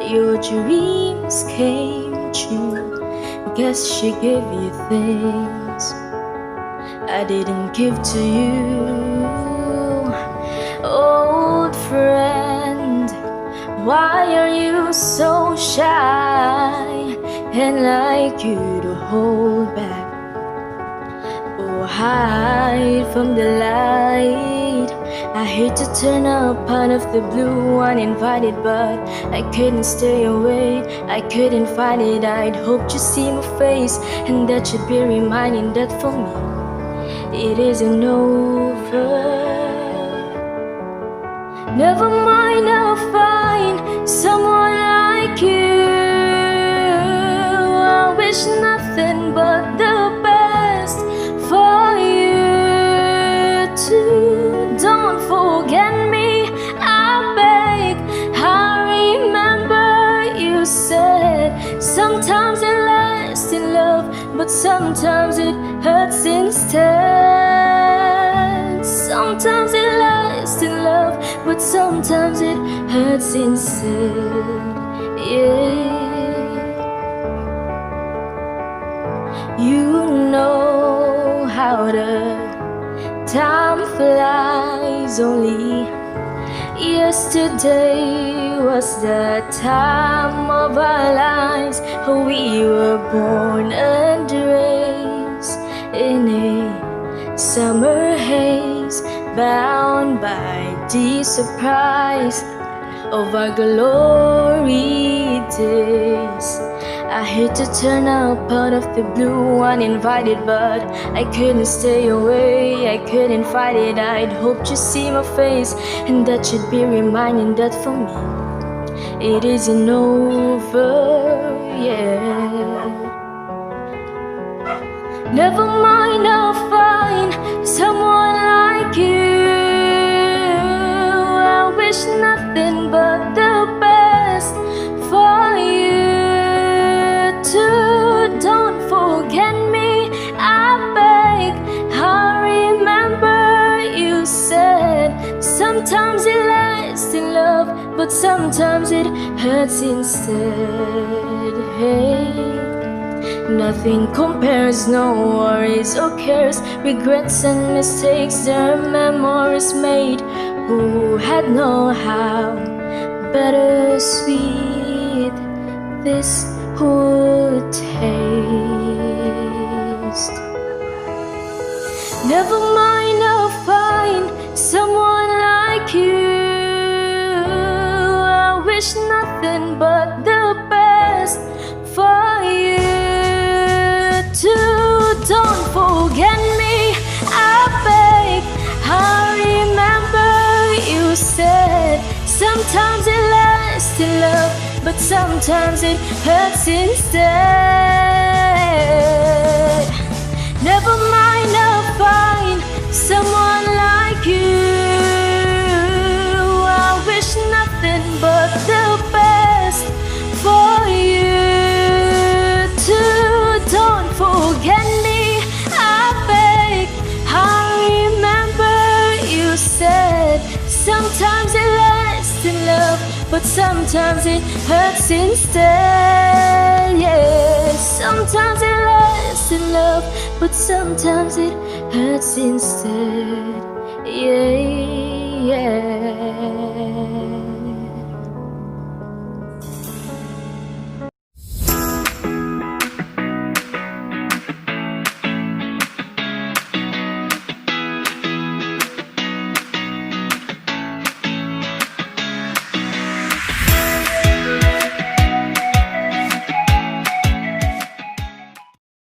your dreams came true. Guess she gave you things I didn't give to you. Old friend, why are you so shy and like you to hold back or hide from the light? I hate to turn up out of the blue uninvited, but I couldn't stay away, I couldn't fight it. I'd hoped you'd see my face, and that should be reminding that for me it isn't over. Never mind, I'll find someone like you. I wish nothing but the best for you too. Don't forget me, I beg. I remember you said sometimes it lasts in love, but sometimes it hurts instead. Sometimes it lasts in love, but sometimes it hurts instead. Yeah. You know how the time flies. Only yesterday was the time of our lives. We were born and raised in a summer haze, bound by the surprise of our glory days. I hate to turn up out of the blue uninvited, but I couldn't stay away, I couldn't fight it. I'd hoped you'd see my face, and that should be reminding that for me it isn't over, yeah. Never mind, I'll find someone like you. I wish nothing but the best for you too. Don't forget me, I beg. I remember you said sometimes it lasts in love, but sometimes it hurts instead. Hey, nothing compares, no worries or cares, regrets and mistakes, their memories made. Who had known how bittersweet this would taste? Never mind, I'll find someone like you. I wish nothing but the best for you too. Don't forget me, I beg. I remember you said sometimes it lasts in love, but sometimes it hurts instead. Never mind, I'll find someone like you. I wish nothing but the best for you too. Don't forget me, I beg. I remember you said sometimes it lasts in love, but sometimes it hurts instead. Yeah, sometimes it lasts in love, but sometimes it hurts instead. Yeah, yeah.